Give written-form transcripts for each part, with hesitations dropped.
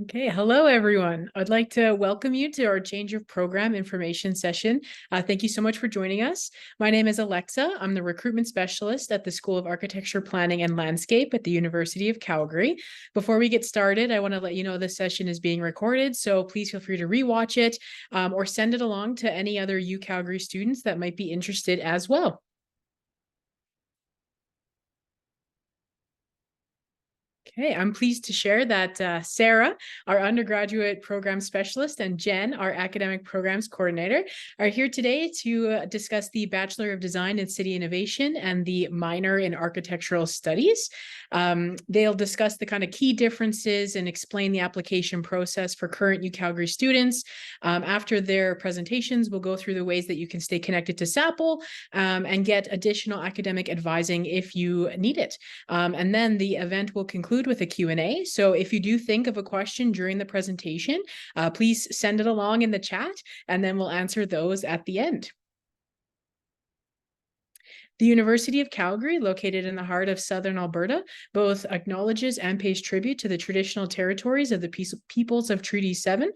Okay, hello everyone. I'd like to welcome you to our change of program information session. Thank you so much for joining us. My name is Alexa. I'm the recruitment specialist at the School of Architecture, Planning and Landscape at the University of Calgary. Before we get started, I want to let you know this session is being recorded, so please feel free to rewatch it or send it along to any other UCalgary students that might be interested as well. Okay, I'm pleased to share that Sarah, our undergraduate program specialist, and Jen, our academic programs coordinator, are here today to discuss the Bachelor of Design in City Innovation and the minor in Architectural Studies. They'll discuss the kind of key differences and explain the application process for current UCalgary students. After their presentations, we'll go through the ways that you can stay connected to SAPL and get additional academic advising if you need it. And then the event will conclude with a Q&A. So if you do think of a question during the presentation, please send it along in the chat, and then we'll answer those at the end. The University of Calgary, located in the heart of southern Alberta, both acknowledges and pays tribute to the traditional territories of the peoples of Treaty 7,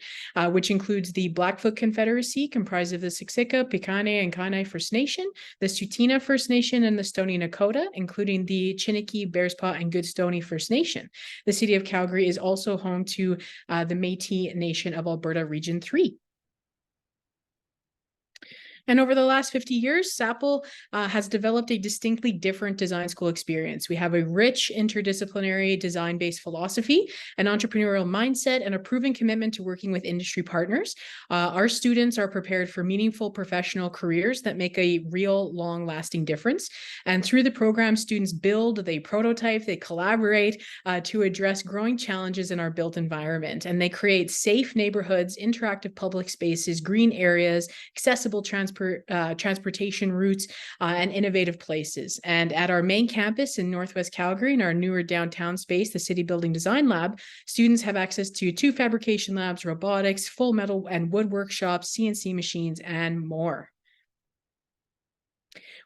which includes the Blackfoot Confederacy, comprised of the Siksika, Piikani, and Kainai First Nation, the Tsuut'ina First Nation, and the Stoney Nakoda, including the Chiniki, Bearspaw, and Goodstoney First Nation. The city of Calgary is also home to the Métis Nation of Alberta Region 3. And over the last 50 years, SAPL has developed a distinctly different design school experience. We have a rich interdisciplinary design-based philosophy, an entrepreneurial mindset, and a proven commitment to working with industry partners. Our students are prepared for meaningful professional careers that make a real long-lasting difference. And through the program, students build, they prototype, they collaborate to address growing challenges in our built environment. And they create safe neighborhoods, interactive public spaces, green areas, accessible transportation routes, and innovative places. And at our main campus in Northwest Calgary, in our newer downtown space, the City Building Design Lab, students have access to 2 fabrication labs, robotics, full metal and wood workshops, CNC machines, and more.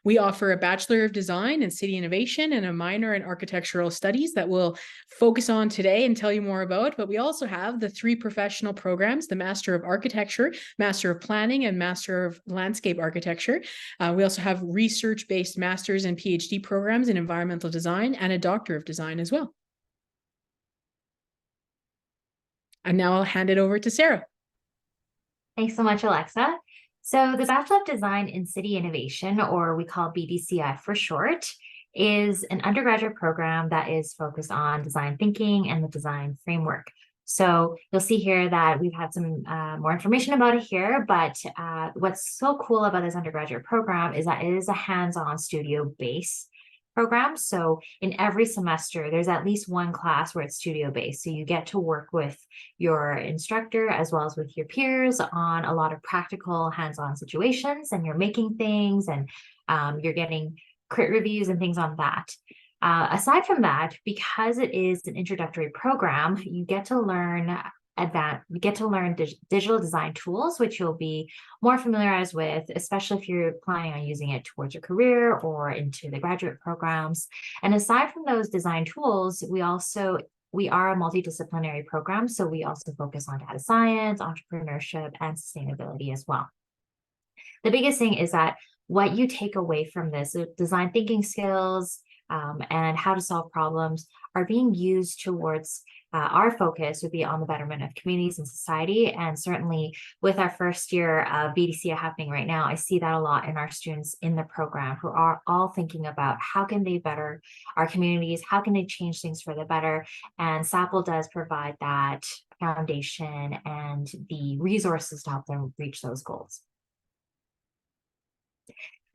We offer a Bachelor of Design in City Innovation and a minor in Architectural Studies that we'll focus on today and tell you more about. But we also have the 3 professional programs, the Master of Architecture, Master of Planning, and Master of Landscape Architecture. We also have research-based Master's and PhD programs in Environmental Design and a Doctor of Design as well. And now I'll hand it over to Sarah. Thanks so much, Alexa. So the Bachelor of Design in City Innovation, or we call BDCI for short, is an undergraduate program that is focused on design thinking and the design framework. So you'll see here that we've had some more information about it here, but what's so cool about this undergraduate program is that it is a hands-on studio-based program. So in every semester, there's at least one class where it's studio-based. So you get to work with your instructor as well as with your peers on a lot of practical hands-on situations, and you're making things, and you're getting crit reviews and things on that. Aside from that, because it is an introductory program, you get to learn digital design tools, which you'll be more familiarized with, especially if you're planning on using it towards your career or into the graduate programs. And aside from those design tools, we are a multidisciplinary program, so we also focus on data science, entrepreneurship, and sustainability as well. The biggest thing is that what you take away from this, design thinking skills, and how to solve problems, are being used towards our focus would be on the betterment of communities and society. And certainly with our first year of BDCI happening right now, I see that a lot in our students in the program who are all thinking about how can they better our communities, how can they change things for the better. And SAPL does provide that foundation and the resources to help them reach those goals.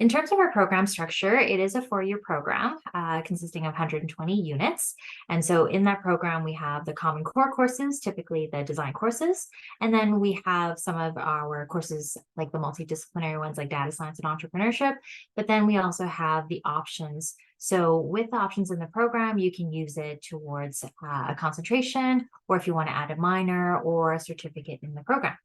In terms of our program structure, it is a 4-year program consisting of 120 units. And so in that program, we have the common core courses, typically the design courses. And then we have some of our courses like the multidisciplinary ones like data science and entrepreneurship. But then we also have the options. So with the options in the program, you can use it towards a concentration, or if you want to add a minor or a certificate in the program.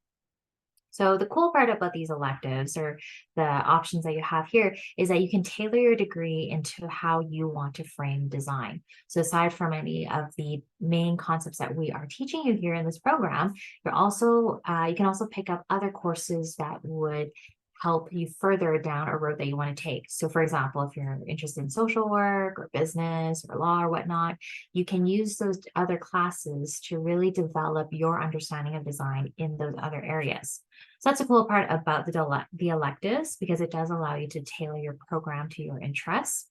So the cool part about these electives or the options that you have here is that you can tailor your degree into how you want to frame design. So aside from any of the main concepts that we are teaching you here in this program, you can also pick up other courses that would help you further down a road that you want to take. So for example, if you're interested in social work or business or law or whatnot, you can use those other classes to really develop your understanding of design in those other areas. So that's a cool part about the electives, because it does allow you to tailor your program to your interests.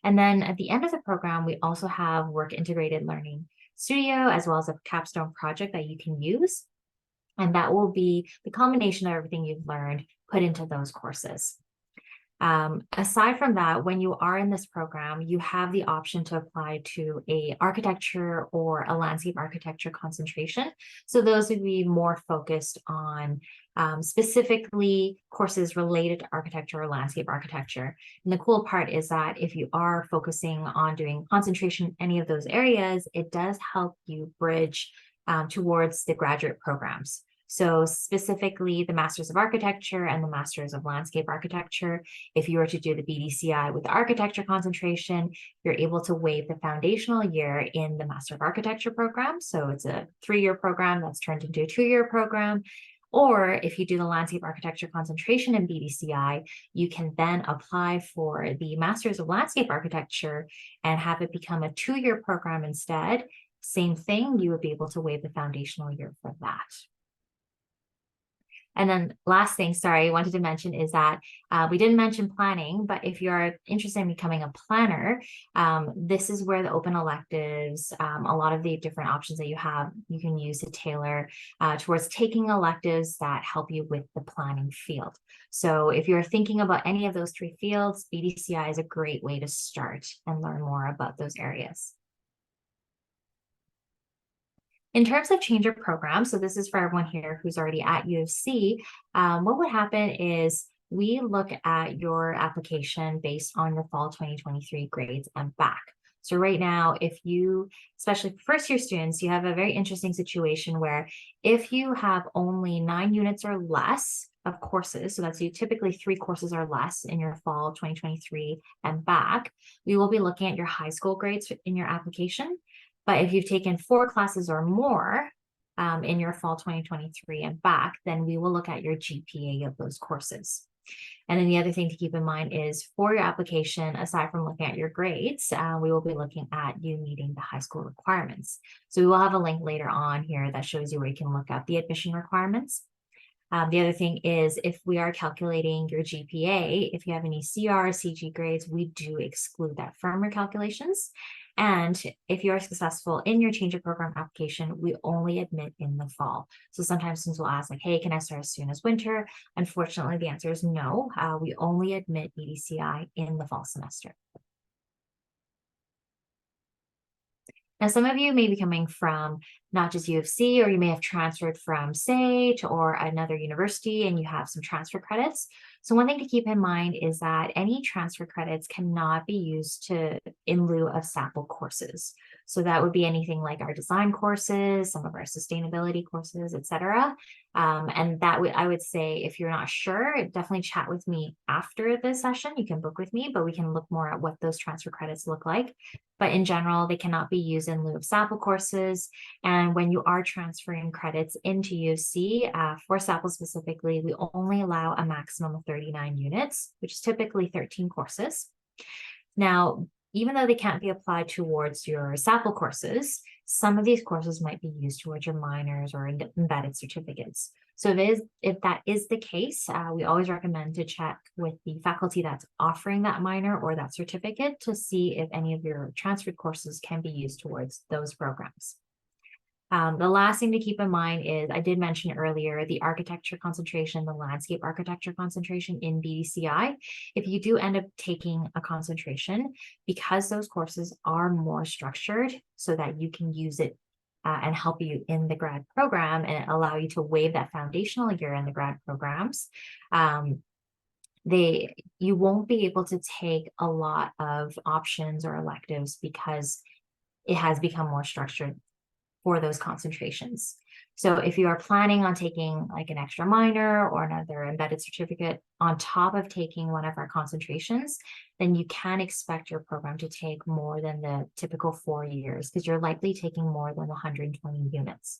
And then at the end of the program, we also have work integrated learning studio, as well as a capstone project that you can use. And that will be the combination of everything you've learned put into those courses. Aside from that, when you are in this program, you have the option to apply to a architecture or a landscape architecture concentration. So those would be more focused on specifically courses related to architecture or landscape architecture. And the cool part is that if you are focusing on doing concentration in any of those areas, it does help you bridge towards the graduate programs. So specifically the Masters of Architecture and the Masters of Landscape Architecture, if you were to do the BDCI with the architecture concentration, you're able to waive the foundational year in the Master of Architecture program. So it's a 3-year program that's turned into a 2-year program. Or if you do the landscape architecture concentration in BDCI, you can then apply for the Masters of Landscape Architecture and have it become a 2-year program instead. Same thing, you would be able to waive the foundational year for that. And then last thing, sorry, I wanted to mention is that we didn't mention planning, but if you're interested in becoming a planner, this is where the open electives, a lot of the different options that you can use to tailor towards taking electives that help you with the planning field. So if you're thinking about any of those 3 fields, BDCI is a great way to start and learn more about those areas. In terms of change of program, so this is for everyone here who's already at U of C, what would happen is we look at your application based on your fall 2023 grades and back. So right now, if you, especially for first year students, you have a very interesting situation where if you have only 9 units or less of courses, so that's typically 3 courses or less in your fall 2023 and back, we will be looking at your high school grades in your application. But if you've taken 4 classes or more in your fall 2023 and back, then we will look at your GPA of those courses. And then the other thing to keep in mind is for your application, aside from looking at your grades, we will be looking at you meeting the high school requirements. So we will have a link later on here that shows you where you can look up the admission requirements. The other thing is if we are calculating your GPA, if you have any CR, CG grades, we do exclude that from your calculations. And if you are successful in your change of program application, we only admit in the fall. So sometimes students will ask like, hey, can I start as soon as winter? Unfortunately, the answer is no. We only admit BDCI in the fall semester. Now, some of you may be coming from not just U of C, or you may have transferred from SAPL or another university and you have some transfer credits. So one thing to keep in mind is that any transfer credits cannot be used in lieu of SAPL courses. So that would be anything like our design courses, some of our sustainability courses, etc. And that I would say, if you're not sure, definitely chat with me after this session. You can book with me, but we can look more at what those transfer credits look like. But in general, they cannot be used in lieu of SAPL courses. And when you are transferring credits into UC, for SAPL specifically, we only allow a maximum of 39 units, which is typically 13 courses. Now, even though they can't be applied towards your SAPL courses, some of these courses might be used towards your minors or embedded certificates. So if that is the case, we always recommend to check with the faculty that's offering that minor or that certificate to see if any of your transferred courses can be used towards those programs. The last thing to keep in mind is, I did mention earlier, the architecture concentration, the landscape architecture concentration in BDCI. If you do end up taking a concentration, because those courses are more structured so that you can use it and help you in the grad program and allow you to waive that foundational year in the grad programs, you won't be able to take a lot of options or electives because it has become more structured for those concentrations. So if you are planning on taking like an extra minor or another embedded certificate on top of taking one of our concentrations, then you can expect your program to take more than the typical 4 years because you're likely taking more than 120 units.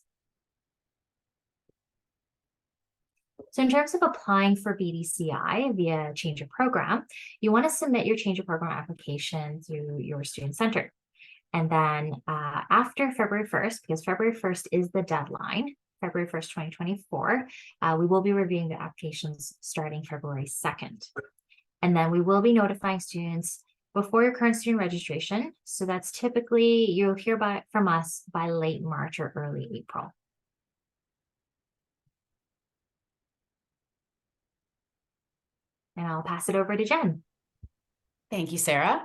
So in terms of applying for BDCI via change of program, you want to submit your change of program application through your student center. And then after February 1st, because February 1st is the deadline, February 1st, 2024, we will be reviewing the applications starting February 2nd. And then we will be notifying students before your current student registration. So that's typically, you'll hear from us by late March or early April. And I'll pass it over to Jen. Thank you, Sarah.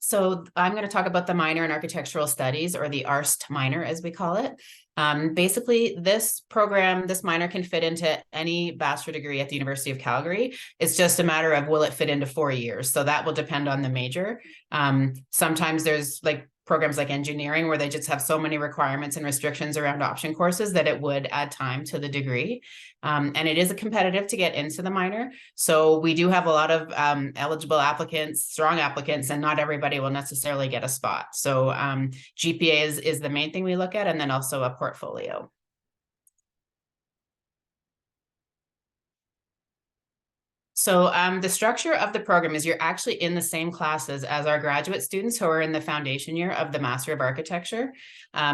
So I'm going to talk about the minor in architectural studies, or the ARST minor as we call it. Basically, this program, this minor can fit into any bachelor degree at the University of Calgary. It's just a matter of, will it fit into 4 years? So that will depend on the major. Sometimes there's like programs like engineering where they just have so many requirements and restrictions around option courses that it would add time to the degree. And it is a competitive to get into the minor. So we do have a lot of eligible applicants, strong applicants, and not everybody will necessarily get a spot. So GPA is the main thing we look at, and then also a portfolio. So the structure of the program is you're actually in the same classes as our graduate students who are in the foundation year of the Master of Architecture.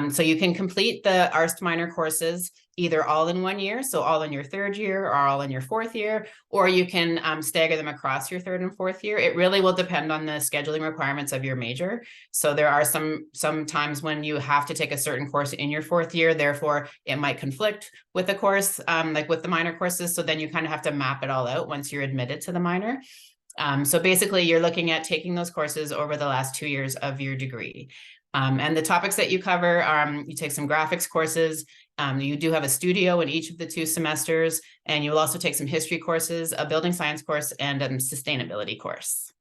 So you can complete the ARST minor courses either all in 1 year, so all in your 3rd year or all in your 4th year, or you can stagger them across your 3rd and 4th year. It really will depend on the scheduling requirements of your major. So there are some times when you have to take a certain course in your 4th year, therefore it might conflict with the course, like with the minor courses. So then you kind of have to map it all out once you're admitted to the minor. So basically you're looking at taking those courses over the last 2 years of your degree. And the topics that you cover, you take some graphics courses, you do have a studio in each of the 2 semesters, and you will also take some history courses, a building science course, and a sustainability course.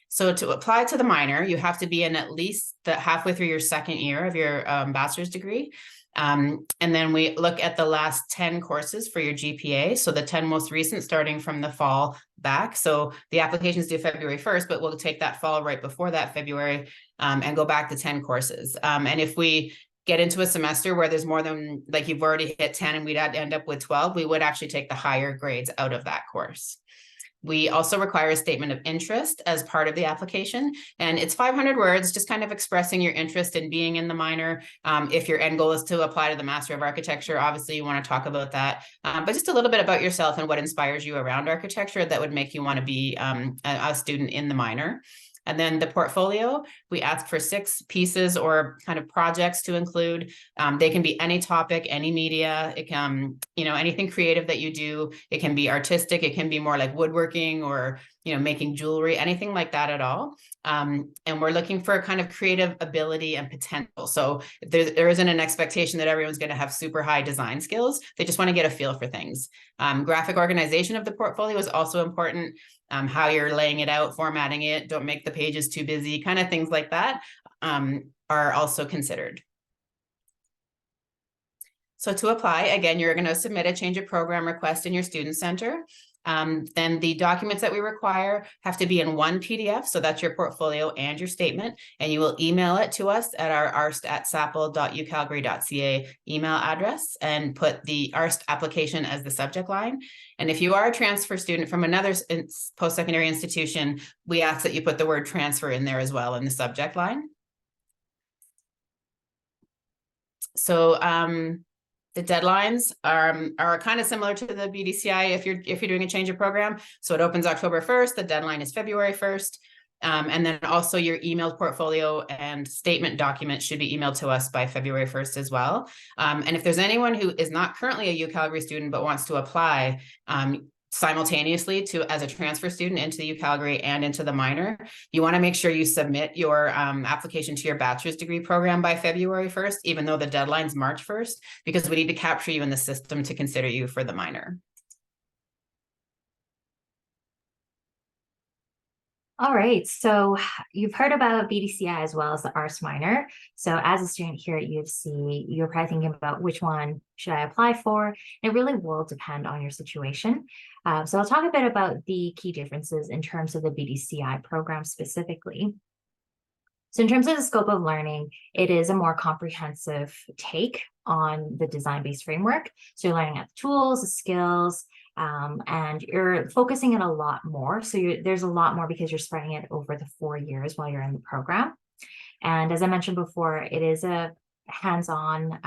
So to apply to the minor, you have to be in at least halfway through your 2nd year of your bachelor's degree. And then we look at the last 10 courses for your GPA. So the 10 most recent starting from the fall back. So the applications due February 1st, but we'll take that fall right before that February and go back to 10 courses. And if we get into a semester where there's more than, like you've already hit 10 and we'd end up with 12, we would actually take the higher grades out of that course. We also require a statement of interest as part of the application, and it's 500 words, just kind of expressing your interest in being in the minor. If your end goal is to apply to the Master of Architecture, obviously you want to talk about that, but just a little bit about yourself and what inspires you around architecture that would make you want to be a student in the minor. And then the portfolio, we ask for 6 pieces or kind of projects to include. They can be any topic, any media. It can, anything creative that you do. It can be artistic. It can be more like woodworking or, making jewelry, anything like that at all. And we're looking for kind of creative ability and potential. So there isn't an expectation that everyone's going to have super high design skills. They just want to get a feel for things. Graphic organization of the portfolio is also important. How you're laying it out, formatting it, don't make the pages too busy, kind of things like that are also considered. So to apply, again, you're going to submit a change of program request in your student center. Then the documents that we require have to be in one PDF. So that's your portfolio and your statement. And you will email it to us at our arst@sapl.ucalgary.ca email address and put the ARST application as the subject line. And if you are a transfer student from another post-secondary institution, we ask that you put the word transfer in there as well in the subject line. So, the deadlines are kind of similar to the BDCI if you're doing a change of program. So it opens October 1st. The deadline is February 1st. And then also your emailed portfolio and statement document should be emailed to us by February 1st as well. And if there's anyone who is not currently a UCalgary student but wants to apply simultaneously as a transfer student into the UCalgary and into the minor, you want to make sure you submit your application to your bachelor's degree program by February 1st, even though the deadline's March 1st, because we need to capture you in the system to consider you for the minor. All right, so you've heard about BDCI as well as the ARST minor. So as a student here at U of C, you're probably thinking about which one should I apply for? It really will depend on your situation. So I'll talk a bit about the key differences in terms of the BDCI program specifically. So in terms of the scope of learning, it is a more comprehensive take on the design-based framework. So you're learning at the tools, the skills, and you're focusing it a lot more. So there's a lot more because you're spreading it over the 4 years while you're in the program. And as I mentioned before, it is a hands-on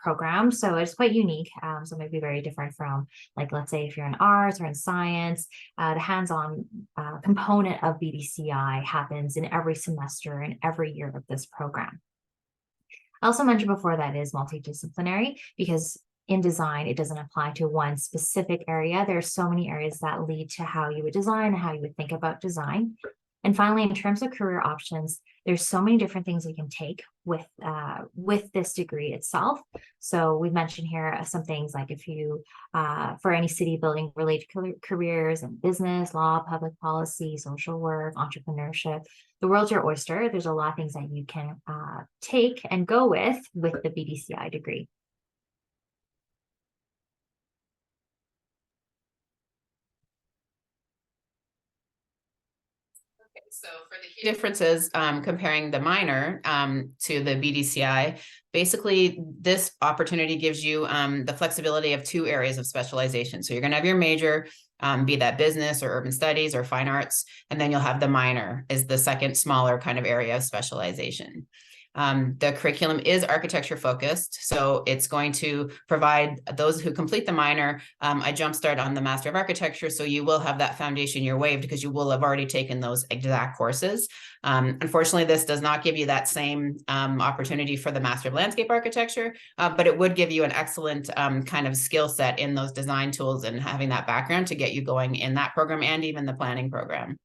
program, so it's quite unique. So it may be very different from, like, let's say if you're in arts or in science, the hands-on component of BDCI happens in every semester and every year of this program. I also mentioned before that it is multidisciplinary because in design, it doesn't apply to one specific area. There are so many areas that lead to how you would design and how you would think about design. And finally, in terms of career options, there's so many different things you can take with this degree itself. So we've mentioned here some things like if you, for any city building related careers in business, law, public policy, social work, entrepreneurship, the world's your oyster. There's a lot of things that you can take and go with the BDCI degree. So for the key differences, comparing the minor to the BDCI, basically this opportunity gives you the flexibility of 2 areas of specialization. So you're going to have your major, be that business or urban studies or fine arts, and then you'll have the minor is the second smaller kind of area of specialization. The curriculum is architecture focused, so it's going to provide those who complete the minor a jumpstart on the Master of Architecture, so you will have that foundation year waived because you will have already taken those exact courses. Unfortunately, this does not give you that same opportunity for the Master of Landscape Architecture, but it would give you an excellent kind of skill set in those design tools and having that background to get you going in that program and even the planning program.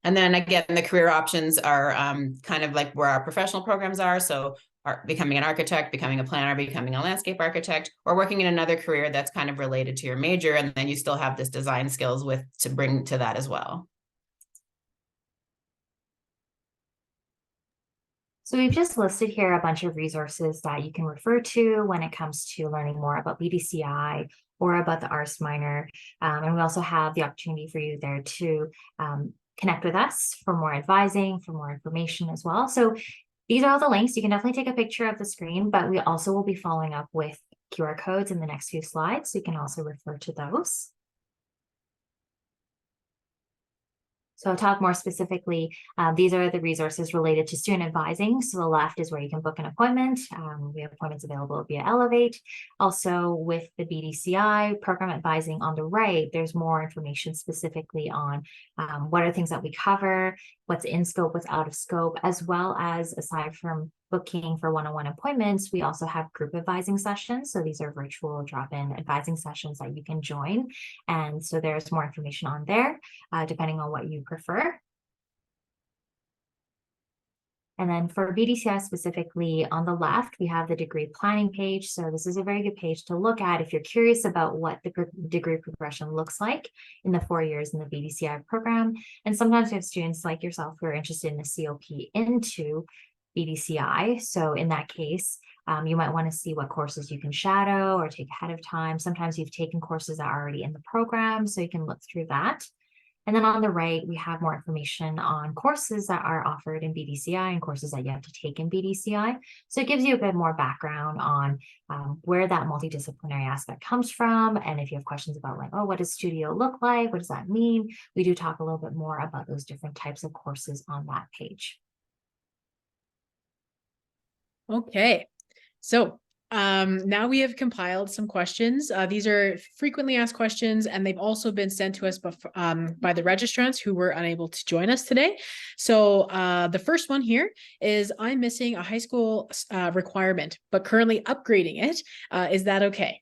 And then again, the career options are kind of like where our professional programs are. So becoming an architect, becoming a planner, becoming a landscape architect, or working in another career that's kind of related to your major. And then you still have this design skills to bring to that as well. So we've just listed here a bunch of resources that you can refer to when it comes to learning more about BDCI or about the ARST minor. And we also have the opportunity for you there to connect with us for more advising, for more information as well. So these are all the links. You can definitely take a picture of the screen, but we also will be following up with QR codes in the next few slides. So you can also refer to those. So I'll talk more specifically. These are the resources related to student advising. So the left is where you can book an appointment. We have appointments available via Elevate. Also with the BDCI program advising on the right, there's more information specifically on what are things that we cover, what's in scope, what's out of scope, as well as aside from booking for one-on-one appointments, we also have group advising sessions. So these are virtual drop-in advising sessions that you can join. And so there's more information on there, depending on what you prefer. And then for BDCI specifically, on the left, we have the degree planning page. So this is a very good page to look at if you're curious about what the degree progression looks like in the 4 years in the BDCI program. And sometimes we have students like yourself who are interested in a COP into BDCI. So in that case, you might want to see what courses you can shadow or take ahead of time. Sometimes you've taken courses that are already in the program, so you can look through that. And then on the right, we have more information on courses that are offered in BDCI and courses that you have to take in BDCI. So it gives you a bit more background on where that multidisciplinary aspect comes from. And if you have questions about like, oh, what does studio look like? What does that mean? We do talk a little bit more about those different types of courses on that page. Okay, so now we have compiled some questions. These are frequently asked questions, and they've also been sent to us by the registrants who were unable to join us today. So the first one here is, I'm missing a high school requirement, but currently upgrading it. Is that okay?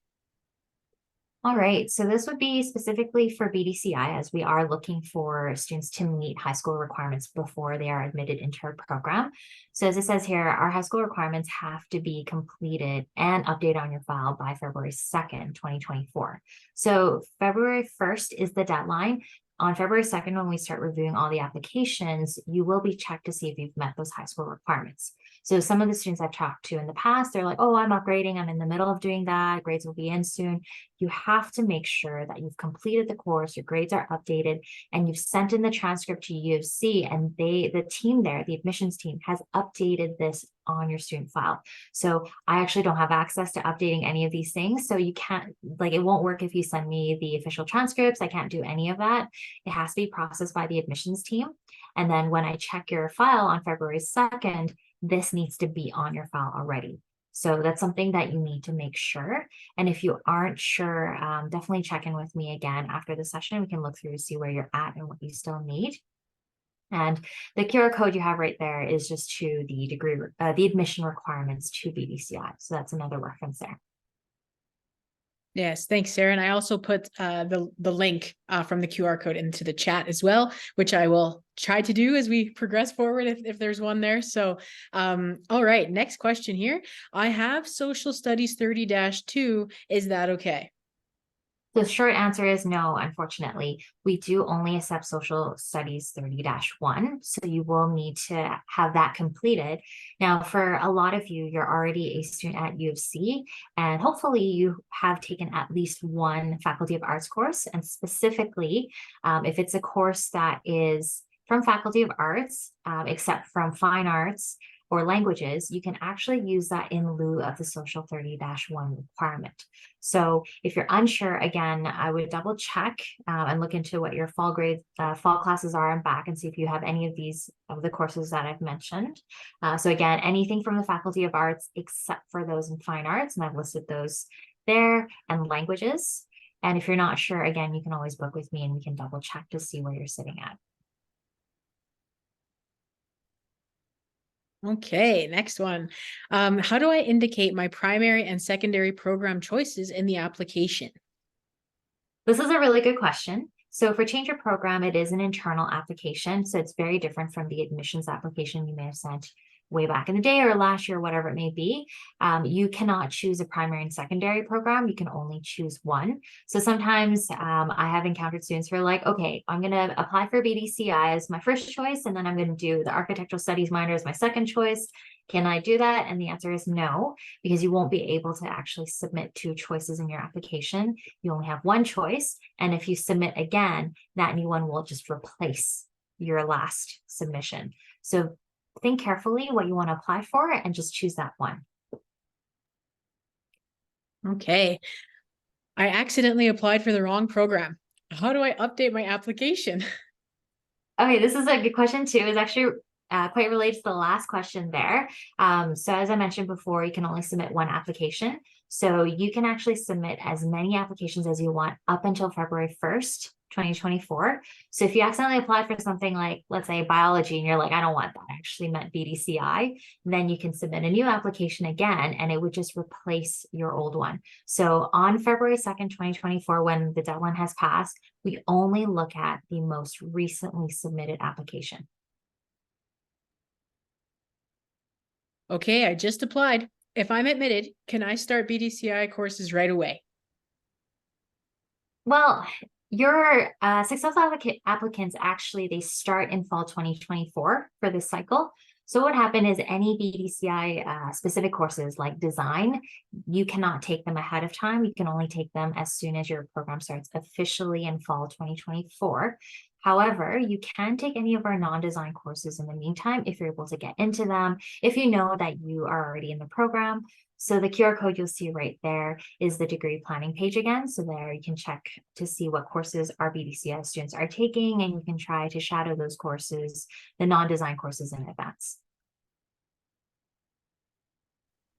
All right, so this would be specifically for BDCI, as we are looking for students to meet high school requirements before they are admitted into our program. So as it says here, our high school requirements have to be completed and updated on your file by February 2nd, 2024. So February 1st is the deadline. on February 2nd, when we start reviewing all the applications, you will be checked to see if you've met those high school requirements. So some of the students I've talked to in the past, they're like, oh, I'm upgrading. I'm in the middle of doing that. Grades will be in soon. You have to make sure that you've completed the course, your grades are updated, and you've sent in the transcript to U of C, and the team there, the admissions team, has updated this on your student file. So I actually don't have access to updating any of these things. So you can't, like, it won't work if you send me the official transcripts. I can't do any of that. It has to be processed by the admissions team. And then when I check your file on February 2nd, this needs to be on your file already. So that's something that you need to make sure. And if you aren't sure, definitely check in with me again after the session. We can look through to see where you're at and what you still need. And the QR code you have right there is just to the degree, the admission requirements to BDCI. So that's another reference there. Yes, thanks, Sarah. And I also put the link from the QR code into the chat as well, which I will try to do as we progress forward if there's one there. So, all right, next question here. I have social studies 30-2. Is that okay? The short answer is no, unfortunately. We do only accept social studies 30-1, so you will need to have that completed. Now, for a lot of you, you're already a student at U of C, and hopefully you have taken at least one Faculty of Arts course, and specifically, if it's a course that is from Faculty of Arts, except from Fine Arts or languages, you can actually use that in lieu of the social 30-1 requirement. So if you're unsure, again, I would double check and look into what your fall classes are and back and see if you have any of these of the courses that I've mentioned. So again, anything from the Faculty of Arts except for those in Fine Arts, and I've listed those there, and languages. And if you're not sure, again, you can always book with me and we can double check to see where you're sitting at. Okay, next one. How do I indicate my primary and secondary program choices in the application? This is a really good question. So for Change Your Program, it is an internal application. So it's very different from the admissions application you may have sent way back in the day or last year, whatever it may be. You cannot choose a primary and secondary program. You can only choose one. So sometimes I have encountered students who are like, okay, I'm going to apply for BDCI as my first choice, and then I'm going to do the architectural studies minor as my second choice. Can I do that? And the answer is no, because you won't be able to actually submit two choices in your application. You only have one choice. And if you submit again, that new one will just replace your last submission. So think carefully what you want to apply for and just choose that one. Okay. I accidentally applied for the wrong program. How do I update my application? Okay, this is a good question too. It's actually quite related to the last question there. So as I mentioned before, you can only submit one application. So you can actually submit as many applications as you want up until February 1st, 2024. So if you accidentally apply for something like, let's say, biology, and you're like, I don't want that, I actually meant BDCI, then you can submit a new application again, and it would just replace your old one. So on February 2nd, 2024, when the deadline has passed, we only look at the most recently submitted application. Okay, I just applied. If I'm admitted, can I start BDCI courses right away? Well, your successful applicants, actually, they start in fall 2024 for this cycle. So what happened is any BDCI specific courses like design, you cannot take them ahead of time. You can only take them as soon as your program starts officially in fall 2024. However, you can take any of our non-design courses in the meantime if you're able to get into them, if you know that you are already in the program. So the QR code you'll see right there is the degree planning page again. So there you can check to see what courses our BDCI students are taking, and you can try to shadow those courses, the non-design courses, in advance.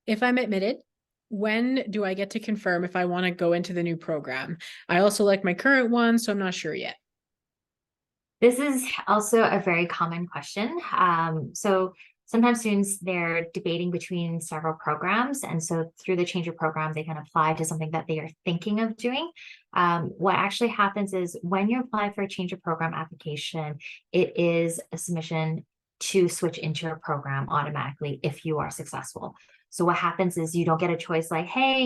If I'm admitted, when do I get to confirm if I want to go into the new program? I also like my current one, so I'm not sure yet. This is also a very common question. So sometimes students, they're debating between several programs. And so through the Change Your Program, they can apply to something that they are thinking of doing. What actually happens is when you apply for a Change Your Program application, it is a submission to switch into your program automatically if you are successful. So what happens is you don't get a choice like, hey,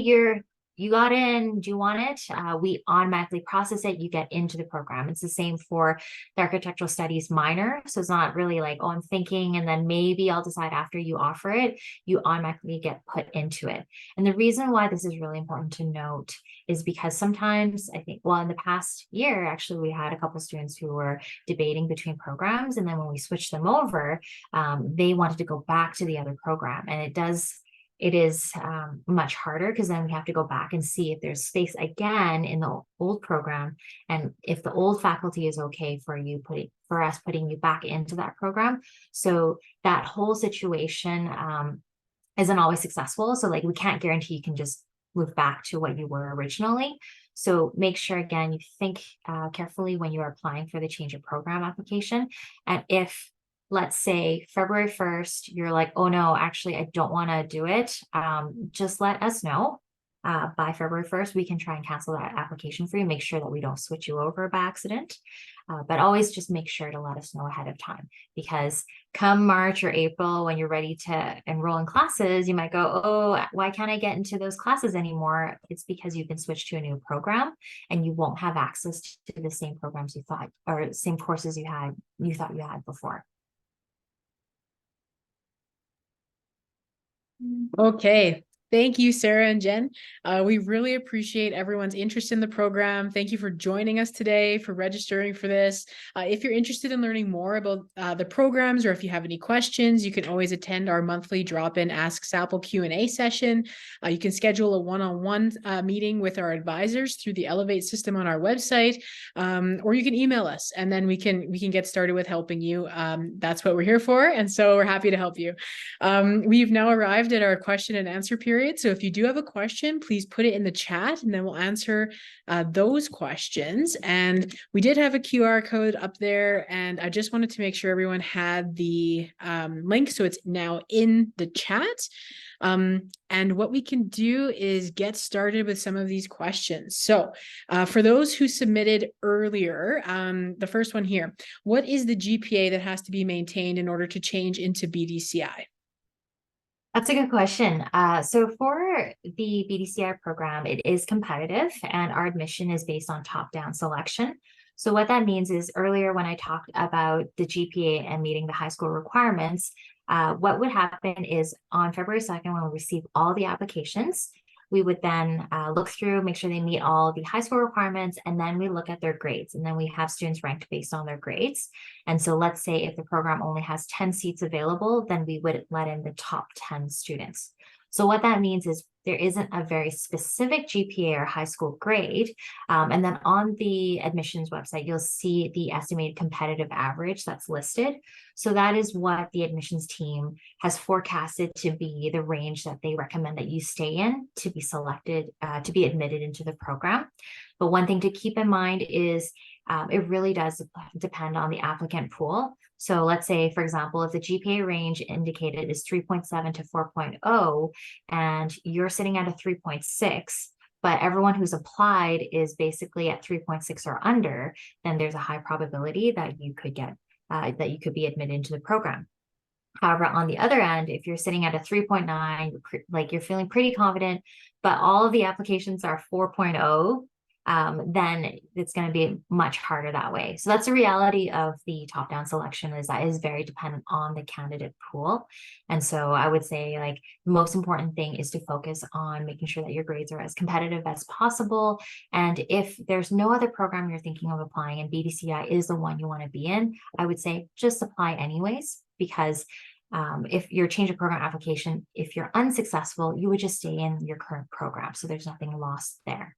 you got in, do you want it? We automatically process it, you get into the program. It's the same for the architectural studies minor. So it's not really like, oh, I'm thinking, and then maybe I'll decide after you offer it. You automatically get put into it. And the reason why this is really important to note is because sometimes I think, well, in the past year, actually, we had a couple students who were debating between programs. And then when we switched them over, they wanted to go back to the other program. And it is much harder because then we have to go back and see if there's space again in the old program, and if the old faculty is okay for us putting you back into that program. So that whole situation isn't always successful. So like we can't guarantee you can just move back to what you were originally. So make sure, again, you think carefully when you are applying for the change of program application. And if, let's say, February 1st, you're like, oh no, actually, I don't want to do it, just let us know. By February 1st, we can try and cancel that application for you, make sure that we don't switch you over by accident. But always just make sure to let us know ahead of time, because come March or April, when you're ready to enroll in classes, you might go, oh, why can't I get into those classes anymore? It's because you've been switched to a new program and you won't have access to the same programs you thought, or same courses you thought you had before. Okay. Thank you, Sarah and Jen. We really appreciate everyone's interest in the program. Thank you for joining us today, for registering for this. If you're interested in learning more about the programs, or if you have any questions, you can always attend our monthly drop-in Ask SAPL Q&A session. You can schedule a one-on-one meeting with our advisors through the Elevate system on our website, or you can email us, and then we can get started with helping you. That's what we're here for, and so we're happy to help you. We've now arrived at our question and answer period. So if you do have a question, please put it in the chat, and then we'll answer those questions. And we did have a QR code up there, and I just wanted to make sure everyone had the link. So it's now in the chat. And what we can do is get started with some of these questions. So for those who submitted earlier, the first one here, what is the GPA that has to be maintained in order to change into BDCI? That's a good question. So for the BDCI program, it is competitive, and our admission is based on top-down selection. So what that means is, earlier when I talked about the GPA and meeting the high school requirements, what would happen is on February 2nd, when we receive all the applications, we would then look through, make sure they meet all the high school requirements, and then we look at their grades. And then we have students ranked based on their grades. And so let's say if the program only has 10 seats available, then we would let in the top 10 students. So what that means is there isn't a very specific GPA or high school grade. And then on the admissions website, you'll see the estimated competitive average that's listed. So that is what the admissions team has forecasted to be the range that they recommend that you stay in to be selected, to be admitted into the program. But one thing to keep in mind is it really does depend on the applicant pool. So let's say, for example, if the GPA range indicated is 3.7 to 4.0, and you're sitting at a 3.6, but everyone who's applied is basically at 3.6 or under, then there's a high probability that you could get, that you could be admitted into the program. However, on the other end, if you're sitting at a 3.9, like you're feeling pretty confident, but all of the applications are 4.0, then it's going to be much harder that way. So that's the reality of the top-down selection, is that is very dependent on the candidate pool. And so I would say, like, the most important thing is to focus on making sure that your grades are as competitive as possible. And if there's no other program you're thinking of applying and BDCI is the one you want to be in, I would say just apply anyways, because if your change of program application, if you're unsuccessful, you would just stay in your current program. So there's nothing lost there.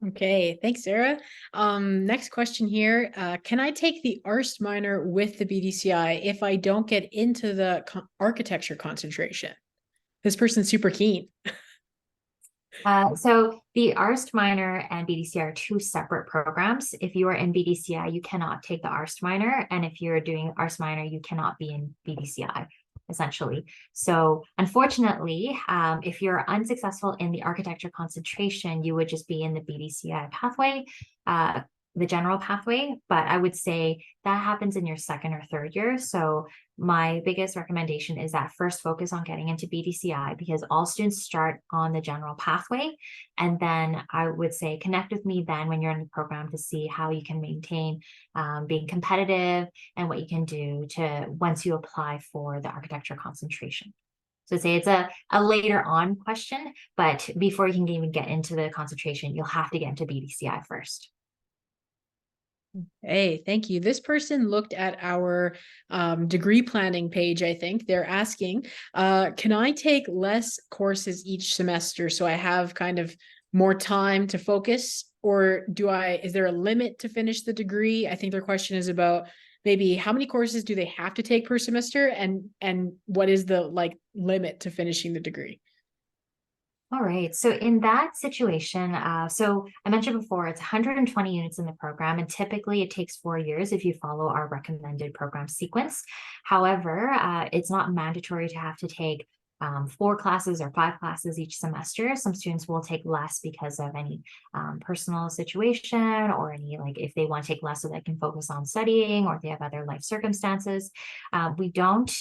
Okay, thanks, Sarah. Next question here. Can I take the ARST minor with the BDCI if I don't get into the architecture concentration? This person's super keen. So the ARST minor and BDCI are two separate programs. If you are in BDCI, you cannot take the ARST minor. And if you're doing ARST minor, you cannot be in BDCI, essentially. So unfortunately, if you're unsuccessful in the architecture concentration, you would just be in the BDCI pathway. the general pathway, but I would say that happens in your second or third year. So my biggest recommendation is that first focus on getting into BDCI, because all students start on the general pathway. And then I would say connect with me then when you're in the program to see how you can maintain being competitive and what you can do to once you apply for the architecture concentration. So I'd say it's a later on question, but before you can even get into the concentration, you'll have to get into BDCI first. Hey, thank you. This person looked at our degree planning page, I think. They're asking, can I take less courses each semester so I have kind of more time to focus? Or is there a limit to finish the degree? I think their question is about maybe how many courses do they have to take per semester, and what is the limit to finishing the degree? All right. So in that situation, so I mentioned before, it's 120 units in the program, and typically it takes 4 years if you follow our recommended program sequence. However, it's not mandatory to have to take 4 classes or 5 classes each semester. Some students will take less because of any personal situation, or any if they want to take less so they can focus on studying, or if they have other life circumstances. We don't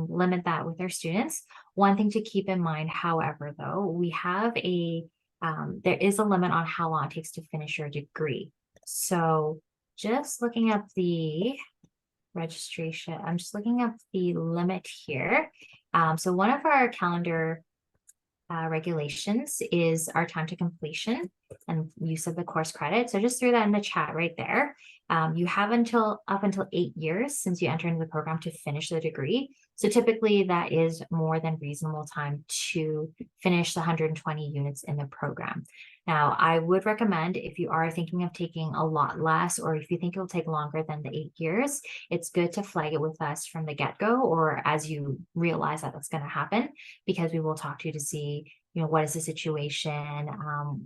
limit that with our students. One thing to keep in mind, however, though, we have there is a limit on how long it takes to finish your degree. So just looking up the registration, I'm just looking up the limit here. So one of our calendar regulations is our time to completion and use of the course credit. So just threw that in the chat right there. You have up until 8 years since you enter into the program to finish the degree. So typically that is more than reasonable time to finish the 120 units in the program. Now, I would recommend, if you are thinking of taking a lot less, or if you think it will take longer than the 8 years, it's good to flag it with us from the get-go, or as you realize that that's going to happen, because we will talk to you to see, what is the situation,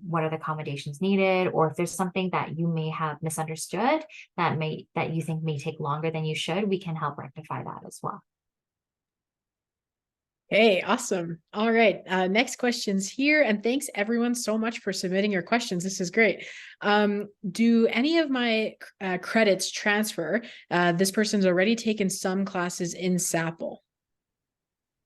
what are the accommodations needed, or if there's something that you may have misunderstood that you think may take longer than you should, we can help rectify that as well. Hey, awesome. All right. Next questions here. And thanks everyone so much for submitting your questions. This is great. Do any of my credits transfer? This person's already taken some classes in SAPL.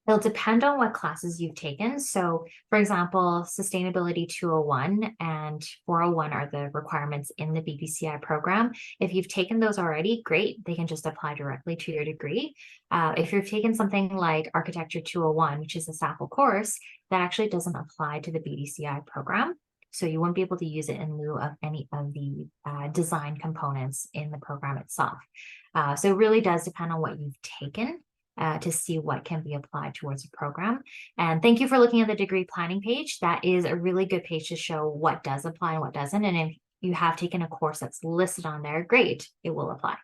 It'll depend on what classes you've taken. So, for example, Sustainability 201 and 401 are the requirements in the BDCI program. If you've taken those already, great. They can just apply directly to your degree. If you've taken something like Architecture 201, which is a SAPL course, that actually doesn't apply to the BDCI program. So you won't be able to use it in lieu of any of the design components in the program itself. So it really does depend on what you've taken to see what can be applied towards a program. And thank you for looking at the degree planning page. That is a really good page to show what does apply and what doesn't. And if you have taken a course that's listed on there, great, it will apply.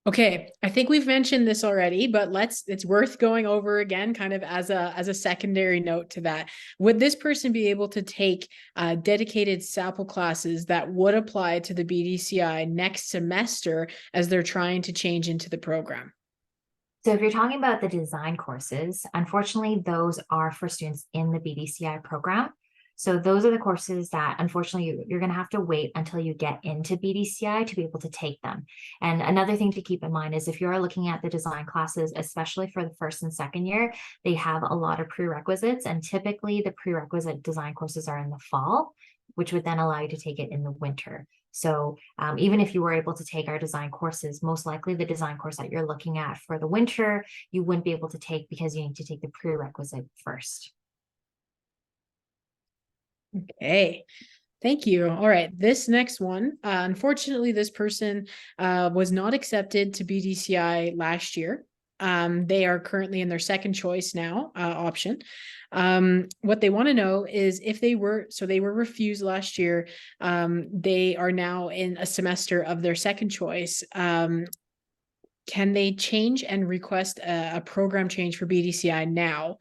Okay, I think we've mentioned this already, but it's worth going over again, kind of as a secondary note to that. Would this person be able to take dedicated SAPL classes that would apply to the BDCI next semester as they're trying to change into the program? So if you're talking about the design courses, unfortunately, those are for students in the BDCI program. So those are the courses that, unfortunately, you're going to have to wait until you get into BDCI to be able to take them. And another thing to keep in mind is if you're looking at the design classes, especially for the first and second year, they have a lot of prerequisites. And typically the prerequisite design courses are in the fall, which would then allow you to take it in the winter. So even if you were able to take our design courses, most likely the design course that you're looking at for the winter, you wouldn't be able to take because you need to take the prerequisite first. Okay. Thank you. All right. This next one, unfortunately, this person was not accepted to BDCI last year. They are currently in their second choice now option. What they want to know is if they were refused last year. They are now in a semester of their second choice. Can they change and request a program change for BDCI now?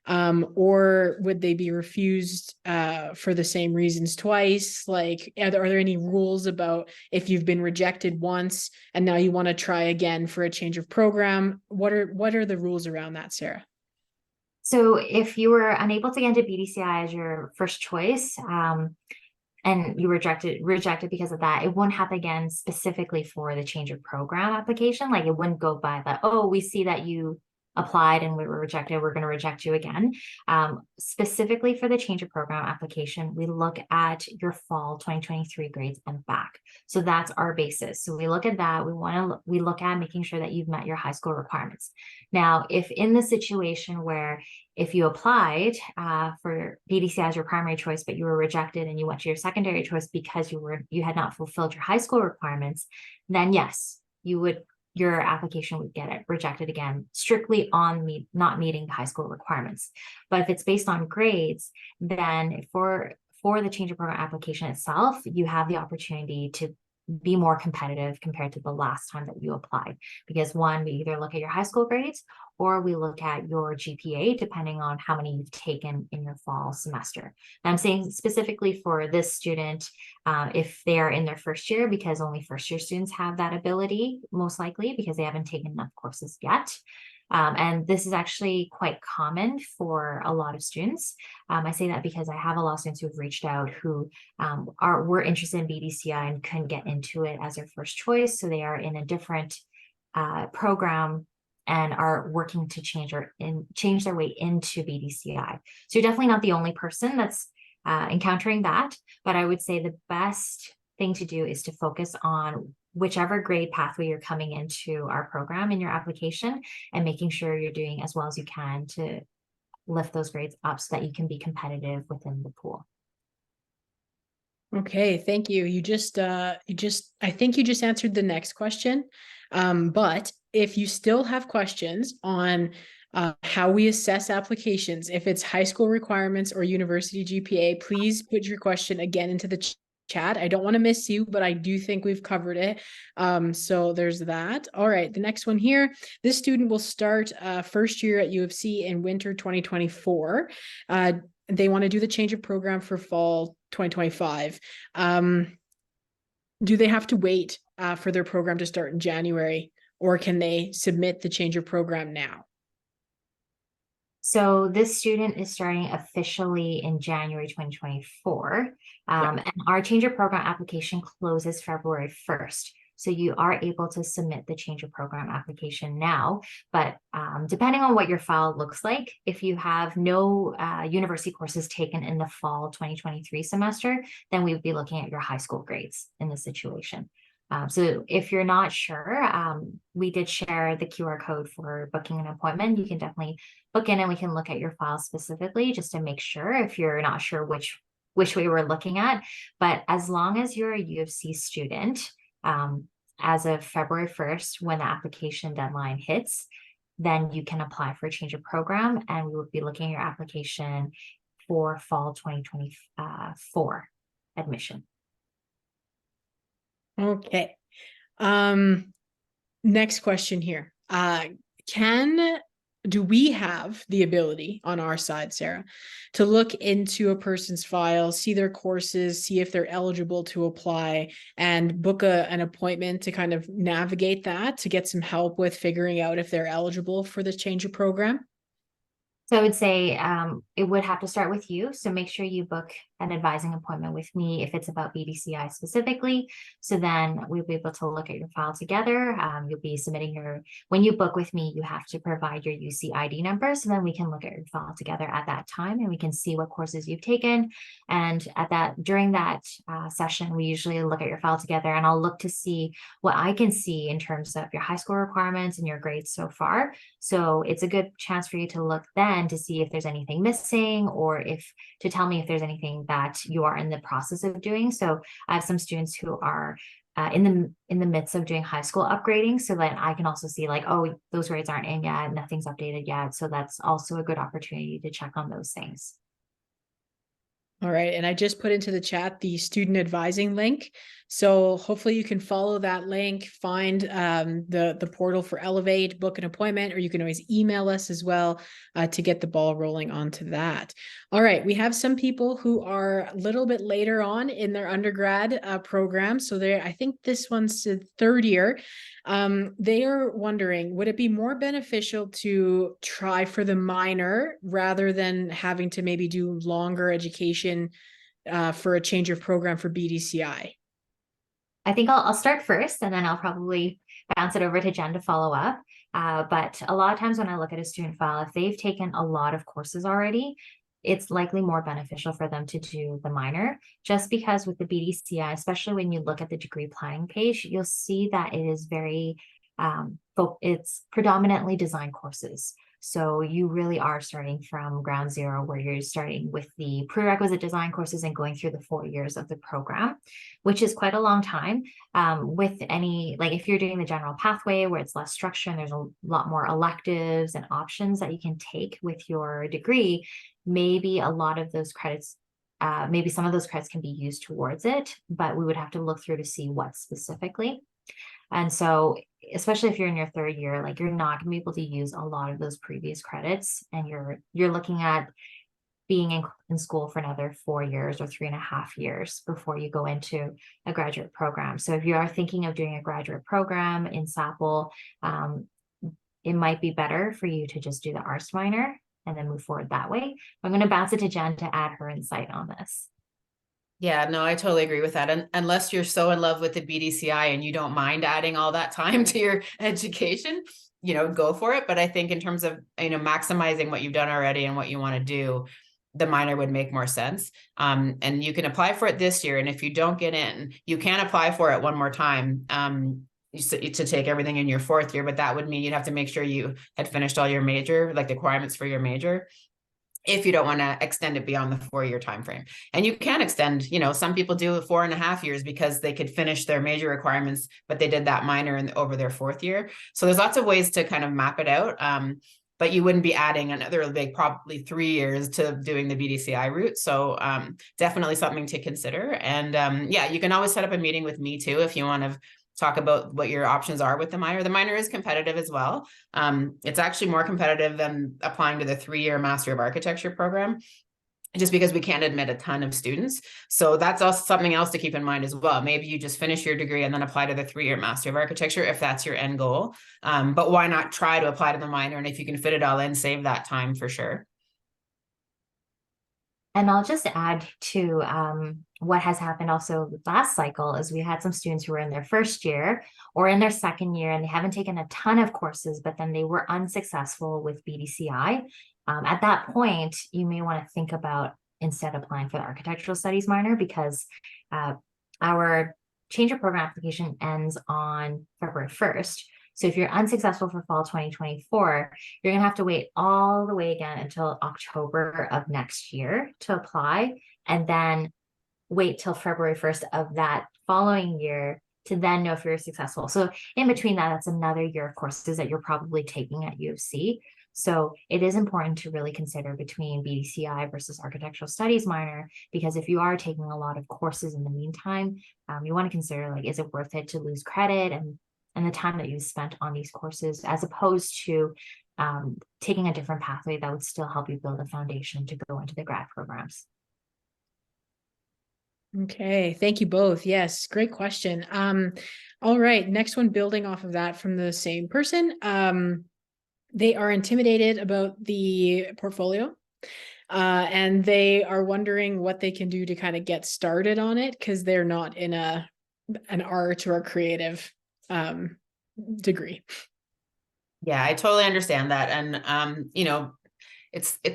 Or would they be refused for the same reasons twice? Like, are there any rules about if you've been rejected once and now you want to try again for a change of program? What are the rules around that, Sarah? So if you were unable to get into BDCI as your first choice, and you rejected because of that, it wouldn't happen again specifically for the change of program application. Like it wouldn't go by that, oh, we see that you applied and we were rejected, we're going to reject you again. Specifically for the change of program application, we look at your fall 2023 grades and back. So that's our basis. So we look at that. We look at making sure that you've met your high school requirements. Now, if in the situation where if you applied for BDCI as your primary choice, but you were rejected and you went to your secondary choice because you had not fulfilled your high school requirements, then yes, your application would get rejected again, strictly on not meeting the high school requirements. But if it's based on grades, then for the change of program application itself, you have the opportunity to be more competitive compared to the last time that you applied. Because one, we either look at your high school grades or we look at your GPA, depending on how many you've taken in your fall semester. And I'm saying specifically for this student, if they are in their first year, because only first year students have that ability, most likely because they haven't taken enough courses yet. And this is actually quite common for a lot of students. I say that because I have a lot of students who've reached out who were interested in BDCI and couldn't get into it as their first choice. So they are in a different program and are working to change their way into BDCI. So you're definitely not the only person that's encountering that, but I would say the best thing to do is to focus on whichever grade pathway you're coming into our program in your application and making sure you're doing as well as you can to lift those grades up so that you can be competitive within the pool. Okay, thank you. I think you just answered the next question. But if you still have questions on how we assess applications, if it's high school requirements or university GPA, please put your question again into the chat. I don't want to miss you, but I do think we've covered it. So there's that. All right, the next one here. This student will start first year at U of C in winter 2024. They want to do the change of program for fall 2025. Do they have to wait for their program to start in January, or can they submit the change of program now? So this student is starting officially in January 2024. And our change of program application closes February 1st. So you are able to submit the change of program application now, but depending on what your file looks like, if you have no university courses taken in the fall 2023 semester, then we would be looking at your high school grades in this situation. So if you're not sure, we did share the QR code for booking an appointment. You can definitely book in and we can look at your file specifically just to make sure if you're not sure which way we're looking at. But as long as you're a U of C student, as of February 1st, when the application deadline hits, then you can apply for a change of program and we will be looking at your application for fall 2024 admission. Okay. Next question here. Do we have the ability on our side, Sarah, to look into a person's file, see their courses, see if they're eligible to apply, and book an appointment to kind of navigate that, to get some help with figuring out if they're eligible for the change of program? So I would say it would have to start with you. So make sure you book an advising appointment with me if it's about BDCI specifically. So then we'll be able to look at your file together. You'll be submitting when you book with me, you have to provide your UC ID number. So then we can look at your file together at that time and we can see what courses you've taken. And during that session, we usually look at your file together and I'll look to see what I can see in terms of your high school requirements and your grades so far. So it's a good chance for you to look then to see if there's anything missing or to tell me if there's anything that you are in the process of doing. So I have some students who are in the midst of doing high school upgrading, so that I can also see like, oh, those grades aren't in yet, nothing's updated yet. So that's also a good opportunity to check on those things. All right. And I just put into the chat the student advising link. So hopefully you can follow that link, find the portal for Elevate, book an appointment, or you can always email us as well to get the ball rolling onto that. All right. We have some people who are a little bit later on in their undergrad program. So I think this one's the third year. They are wondering, would it be more beneficial to try for the minor rather than having to maybe do longer education for a change of program for BDCI? I think I'll start first, and then I'll probably bounce it over to Jen to follow up. But a lot of times when I look at a student file, if they've taken a lot of courses already, it's likely more beneficial for them to do the minor, just because with the BDCI, especially when you look at the degree planning page, you'll see that it is very, it's predominantly design courses. So you really are starting from ground zero, where you're starting with the prerequisite design courses and going through the 4 years of the program, which is quite a long time. With any, like if you're doing the general pathway where it's less structure and there's a lot more electives and options that you can take with your degree, maybe a lot of those credits, maybe some of those credits can be used towards it, but we would have to look through to see what specifically. And so, especially if you're in your 3rd year, like you're not gonna be able to use a lot of those previous credits, and you're looking at being in school for another 4 years or 3.5 years before you go into a graduate program. So if you are thinking of doing a graduate program in SAPL, it might be better for you to just do the ARST minor and then move forward that way. I'm going to bounce it to Jen to add her insight on this. Yeah, no, I totally agree with that. And unless you're so in love with the BDCI and you don't mind adding all that time to your education, go for it. But I think in terms of, maximizing what you've done already and what you want to do, the minor would make more sense. And you can apply for it this year. And if you don't get in, you can apply for it one more time to take everything in your 4th year. But that would mean you'd have to make sure you had finished all your major, like the requirements for your major, if you don't want to extend it beyond the 4-year time frame. And you can extend, some people do 4.5 years because they could finish their major requirements, but they did that minor over their 4th year. So there's lots of ways to kind of map it out. But you wouldn't be adding another probably 3 years to doing the BDCI route. So definitely something to consider. And yeah, you can always set up a meeting with me too if you want to talk about what your options are with the minor. The minor is competitive as well. It's actually more competitive than applying to the 3-year Master of Architecture program, just because we can't admit a ton of students. So that's also something else to keep in mind as well. Maybe you just finish your degree and then apply to the 3-year Master of Architecture if that's your end goal. But why not try to apply to the minor? And if you can fit it all in, save that time for sure. And I'll just add to what has happened also last cycle is we had some students who were in their 1st year or in their 2nd year, and they haven't taken a ton of courses, but then they were unsuccessful with BDCI. At that point, you may want to think about instead applying for the architectural studies minor, because our change of program application ends on February 1st. So if you're unsuccessful for fall 2024, you're going to have to wait all the way again until October of next year to apply, and then wait till February 1st of that following year to then know if you're successful. So in between that, that's another year of courses that you're probably taking at U of C. So it is important to really consider between BDCI versus architectural studies minor, because if you are taking a lot of courses in the meantime, you want to consider, like, is it worth it to lose credit and the time that you spent on these courses, as opposed to taking a different pathway that would still help you build a foundation to go into the grad programs. Okay, thank you both. Yes, great question. All right, next one, building off of that from the same person. They are intimidated about the portfolio, and they are wondering what they can do to kind of get started on it, because they're not in an art or a creative degree. Yeah, I totally understand that. And,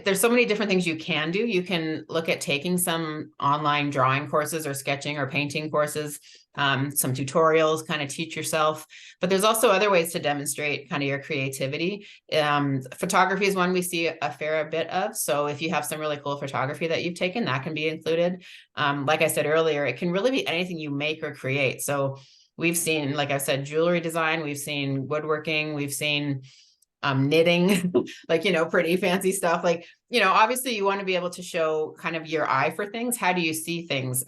there's so many different things you can do. You can look at taking some online drawing courses or sketching or painting courses, some tutorials, kind of teach yourself. But there's also other ways to demonstrate kind of your creativity. Photography is one we see a fair bit of. So if you have some really cool photography that you've taken, that can be included. Like I said earlier, it can really be anything you make or create. So we've seen, like I said, jewelry design, we've seen woodworking, we've seen knitting, like, pretty fancy stuff. Like, obviously you want to be able to show kind of your eye for things. How do you see things?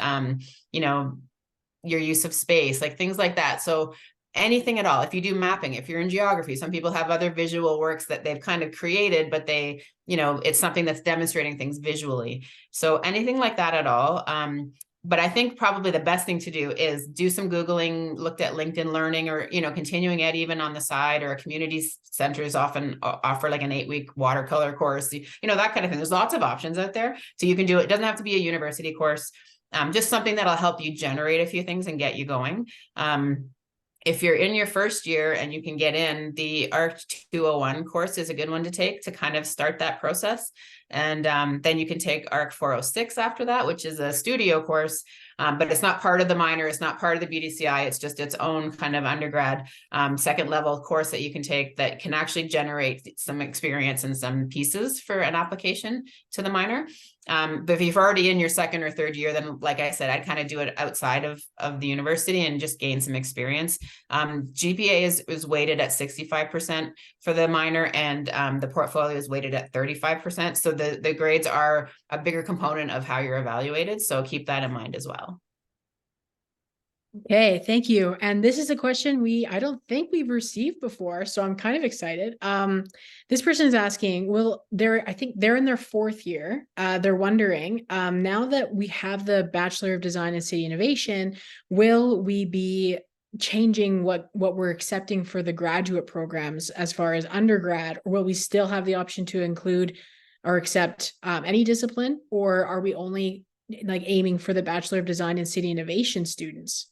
Your use of space, like things like that. So anything at all. If you do mapping, if you're in geography, some people have other visual works that they've kind of created, but they, it's something that's demonstrating things visually. So anything like that at all. But I think probably the best thing to do is do some Googling, looked at LinkedIn Learning, or, continuing ed even on the side, or community centers often offer like an 8-week watercolor course, that kind of thing. There's lots of options out there. So you can do it. It doesn't have to be a university course. just something that'll help you generate a few things and get you going. If you're in your first year and you can get in, the ARST 201 course is a good one to take to kind of start that process. And then you can take ARC 406 after that, which is a studio course, but it's not part of the minor. It's not part of the BDCI. It's just its own kind of undergrad second level course that you can take that can actually generate some experience and some pieces for an application to the minor. But if you're already in your second or third year, then like I said, I'd kind of do it outside of the university and just gain some experience. GPA is weighted at 65% for the minor, and the portfolio is weighted at 35%. So the grades are a bigger component of how you're evaluated. So keep that in mind as well. Okay, thank you. And this is a question I don't think we've received before, so I'm kind of excited. This person is asking, I think they're in their fourth year. They're wondering, now that we have the Bachelor of Design and City Innovation, will we be changing what we're accepting for the graduate programs as far as undergrad, or will we still have the option to include or accept any discipline, or are we only like aiming for the Bachelor of Design and City Innovation students?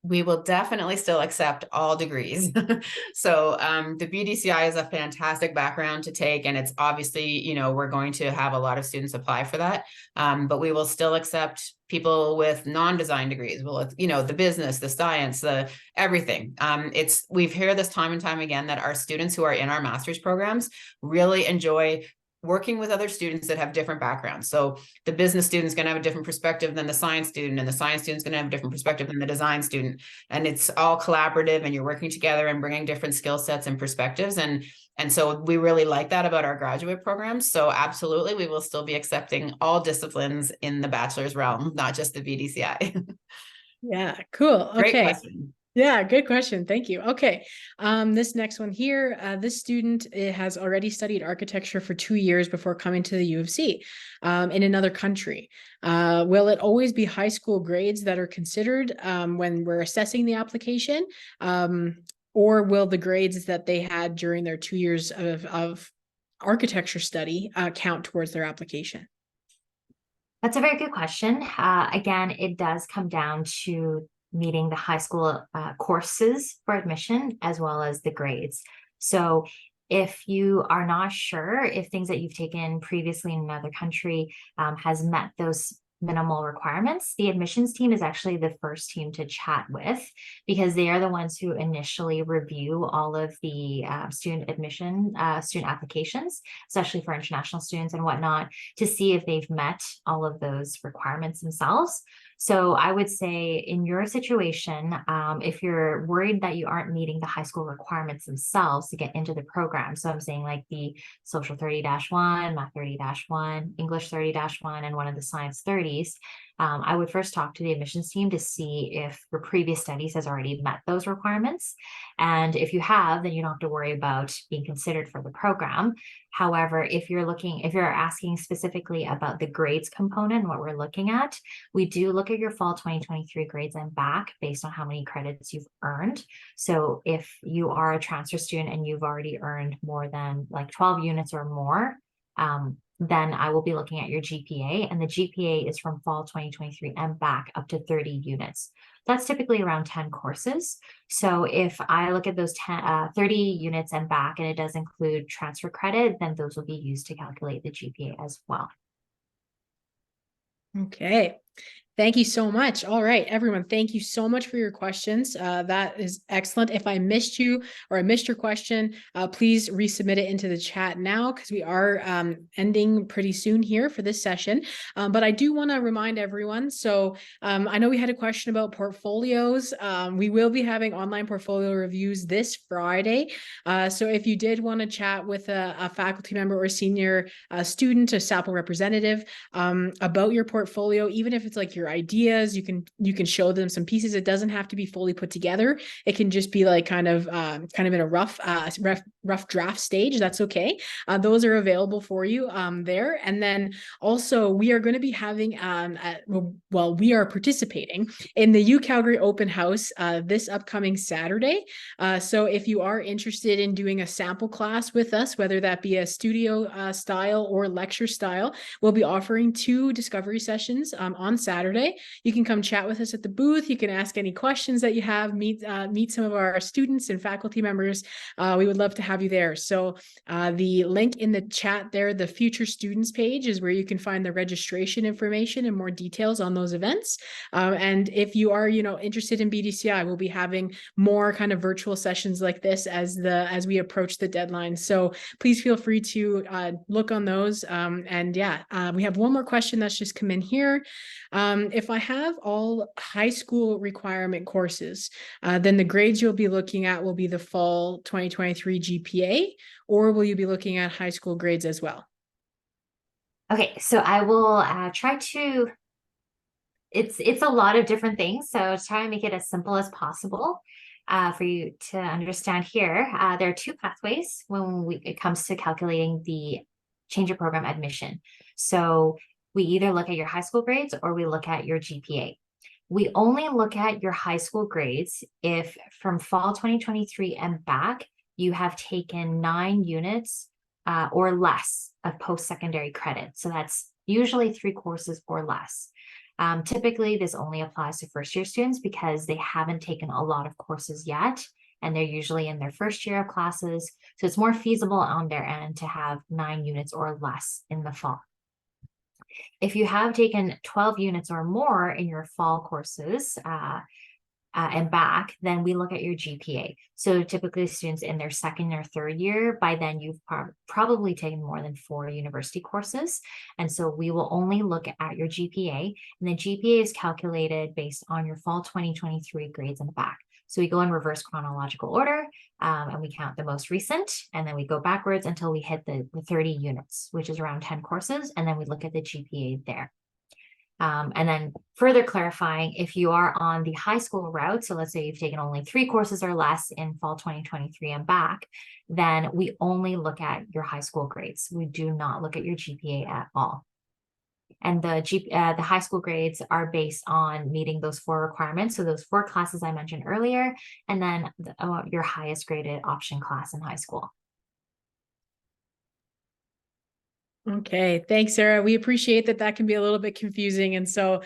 We will definitely still accept all degrees. So the BDCI is a fantastic background to take, and it's obviously, we're going to have a lot of students apply for that, but we will still accept people with non-design degrees. Well, the business, the science, the everything. We've heard this time and time again that our students who are in our master's programs really enjoy working with other students that have different backgrounds. So the business student's going to have a different perspective than the science student, and the science student's going to have a different perspective than the design student. And it's all collaborative, and you're working together and bringing different skill sets and perspectives. And so we really like that about our graduate programs. So absolutely, we will still be accepting all disciplines in the bachelor's realm, not just the BDCI. Yeah, cool. Great Okay. question. Yeah, good question. Thank you. Okay. This next one here, this student has already studied architecture for 2 years before coming to the U of C in another country. Will it always be high school grades that are considered when we're assessing the application? Or will the grades that they had during their 2 years of architecture study count towards their application? That's a very good question. Again, it does come down to meeting the high school courses for admission as well as the grades. So if you are not sure if things that you've taken previously in another country has met those minimal requirements, the admissions team is actually the first team to chat with, because they are the ones who initially review all of the student applications, especially for international students and whatnot, to see if they've met all of those requirements themselves. So I would say in your situation, if you're worried that you aren't meeting the high school requirements themselves to get into the program, so I'm saying like the social 30-1, math 30-1, English 30-1, and one of the science 30s, I would first talk to the admissions team to see if your previous studies has already met those requirements. And if you have, then you don't have to worry about being considered for the program. However, if you're asking specifically about the grades component, what we're looking at, we do look at your fall 2023 grades and back based on how many credits you've earned. So if you are a transfer student and you've already earned more than like 12 units or more, then I will be looking at your GPA, and the GPA is from fall 2023 and back up to 30 units. That's typically around 10 courses. So if I look at those 30 units and back, and it does include transfer credit, then those will be used to calculate the GPA as well. Okay. Thank you so much. All right, everyone, thank you so much for your questions. That is excellent. If I missed you or I missed your question, please resubmit it into the chat now, because we are ending pretty soon here for this session. But I do want to remind everyone, so I know we had a question about portfolios. We will be having online portfolio reviews this Friday. So if you did want to chat with a faculty member or senior student, a SAPL representative about your portfolio, even if it's like your ideas, you can show them some pieces. It doesn't have to be fully put together. It can just be like kind of in a rough rough draft stage, that's okay. Those are available for you there. And then also we are going to be having, we are participating in the UCalgary open house this upcoming Saturday. So if you are interested in doing a sample class with us, whether that be a studio style or lecture style, we'll be offering 2 discovery sessions on Saturday. You can come chat with us at the booth. You can ask any questions that you have, meet some of our students and faculty members. We would love to have you there. So the link in the chat there, the future students page, is where you can find the registration information and more details on those events. And if you are, interested in BDCI, we'll be having more kind of virtual sessions like this as we approach the deadline. So please feel free to look on those. We have one more question that's just come in here. If I have all high school requirement courses, then the grades you'll be looking at will be the fall 2023 GPA, or will you be looking at high school grades as well? Okay, so I will try to, it's a lot of different things, so try and make it as simple as possible for you to understand here. There are 2 pathways when it comes to calculating the change of program admission. So we either look at your high school grades or we look at your GPA. We only look at your high school grades if from fall 2023 and back, you have taken 9 units or less of post-secondary credit. So that's usually 3 courses or less. Typically, this only applies to first-year students because they haven't taken a lot of courses yet, and they're usually in their first year of classes. So it's more feasible on their end to have 9 units or less in the fall. If you have taken 12 units or more in your fall courses and back, then we look at your GPA. So typically students in their second or third year, by then you've probably taken more than 4 university courses. And so we will only look at your GPA, and the GPA is calculated based on your fall 2023 grades in the back. So we go in reverse chronological order and we count the most recent, and then we go backwards until we hit the 30 units, which is around 10 courses. And then we look at the GPA there. And then further clarifying, if you are on the high school route, so let's say you've taken only 3 courses or less in fall 2023 and back, then we only look at your high school grades. We do not look at your GPA at all. And the high school grades are based on meeting those 4 requirements. So those 4 classes I mentioned earlier, and then your highest graded option class in high school. Okay, thanks, Sarah. We appreciate that can be a little bit confusing. And so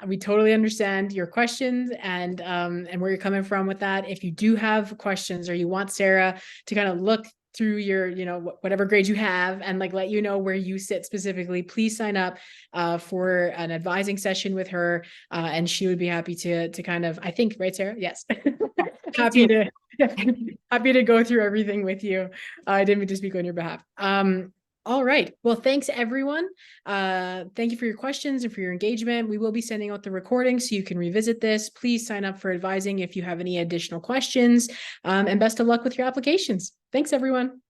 we totally understand your questions and where you're coming from with that. If you do have questions or you want Sarah to kind of look through your, whatever grades you have and let you know where you sit specifically, please sign up for an advising session with her. And she would be happy to kind of, I think, right, Sarah? Yes. happy to go through everything with you. I didn't mean to speak on your behalf. All right. Well, thanks, everyone. Thank you for your questions and for your engagement. We will be sending out the recording so you can revisit this. Please sign up for advising if you have any additional questions, and best of luck with your applications. Thanks, everyone.